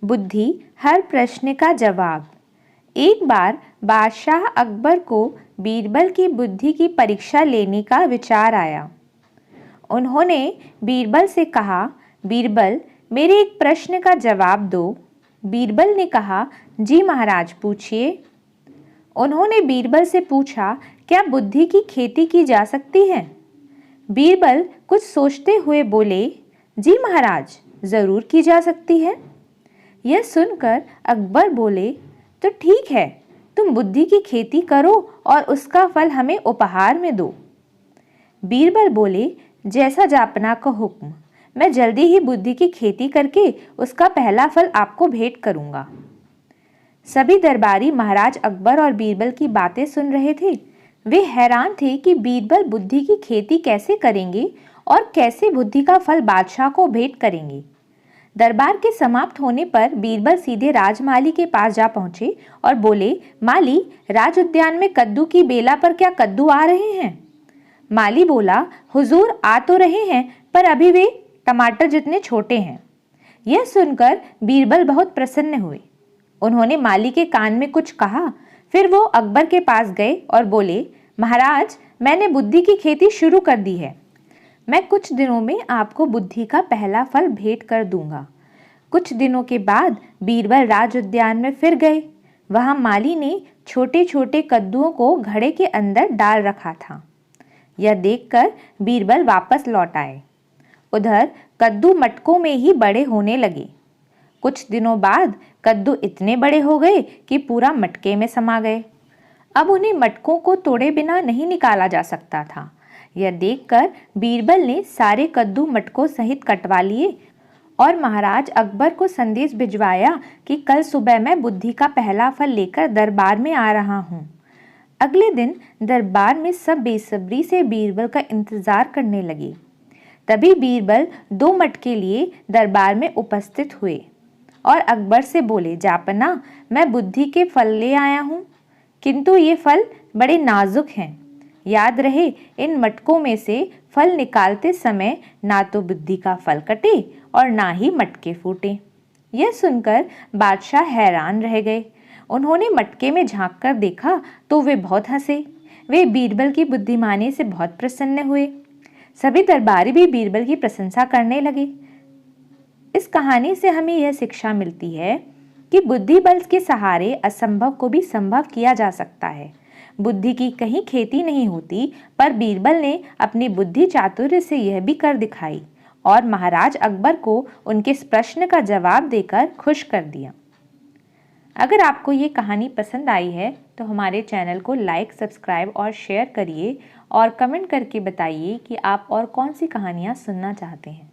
बुद्धि हर प्रश्न का जवाब। एक बार बादशाह अकबर को बीरबल की बुद्धि की परीक्षा लेने का विचार आया। उन्होंने बीरबल से कहा, बीरबल, मेरे एक प्रश्न का जवाब दो। बीरबल ने कहा, जी महाराज, पूछिए। उन्होंने बीरबल से पूछा, क्या बुद्धि की खेती की जा सकती है? बीरबल कुछ सोचते हुए बोले, जी महाराज, जरूर की जा सकती है। यह सुनकर अकबर बोले, तो ठीक है, तुम बुद्धि की खेती करो और उसका फल हमें उपहार में दो। बीरबल बोले, जैसा जापना का हुक्म, मैं जल्दी ही बुद्धि की खेती करके उसका पहला फल आपको भेंट करूंगा। सभी दरबारी महाराज अकबर और बीरबल की बातें सुन रहे थे। वे हैरान थे कि बीरबल बुद्धि की खेती कैसे करेंगे और कैसे बुद्धि का फल बादशाह को भेंट करेंगे। दरबार के समाप्त होने पर बीरबल सीधे राजमाली के पास जा पहुंचे और बोले, माली, राज उद्यान में कद्दू की बेला पर क्या कद्दू आ रहे हैं? माली बोला, हुजूर, आ तो रहे हैं, पर अभी वे टमाटर जितने छोटे हैं। यह सुनकर बीरबल बहुत प्रसन्न हुए। उन्होंने माली के कान में कुछ कहा, फिर वो अकबर के पास गए और बोले, महाराज, मैंने बुद्धि की खेती शुरू कर दी है। मैं कुछ दिनों में आपको बुद्धि का पहला फल भेंट कर दूंगा। कुछ दिनों के बाद बीरबल राज उद्यान में फिर गए। वहां माली ने छोटे छोटे कद्दुओं को घड़े के अंदर डाल रखा था। यह देखकर बीरबल वापस लौट आए। उधर कद्दू मटकों में ही बड़े होने लगे। कुछ दिनों बाद कद्दू इतने बड़े हो गए कि पूरा मटके में समा गए। अब उन्हें मटकों को तोड़े बिना नहीं निकाला जा सकता था। यह देखकर बीरबल ने सारे कद्दू मटकों सहित कटवा लिए और महाराज अकबर को संदेश भिजवाया कि कल सुबह मैं बुद्धि का पहला फल लेकर दरबार में आ रहा हूँ। अगले दिन दरबार में सब बेसब्री से बीरबल का इंतजार करने लगे। तभी बीरबल 2 मटके लिए दरबार में उपस्थित हुए और अकबर से बोले, जापना, मैं बुद्धि के फल ले आया हूँ, किंतु ये फल बड़े नाजुक हैं। याद रहे, इन मटकों में से फल निकालते समय ना तो बुद्धि का फल कटे और ना ही मटके फूटे। यह सुनकर बादशाह हैरान रह गए। उन्होंने मटके में झांक कर देखा तो वे बहुत हंसे। वे बीरबल की बुद्धिमानी से बहुत प्रसन्न हुए। सभी दरबारी भी बीरबल की प्रशंसा करने लगे। इस कहानी से हमें यह शिक्षा मिलती है कि बुद्धि बल के सहारे असंभव को भी संभव किया जा सकता है। बुद्धि की कहीं खेती नहीं होती, पर बीरबल ने अपनी बुद्धि चातुर्य से यह भी कर दिखाई और महाराज अकबर को उनके इस प्रश्न का जवाब देकर खुश कर दिया। अगर आपको ये कहानी पसंद आई है तो हमारे चैनल को लाइक, सब्सक्राइब और शेयर करिए और कमेंट करके बताइए कि आप और कौन सी कहानियाँ सुनना चाहते हैं।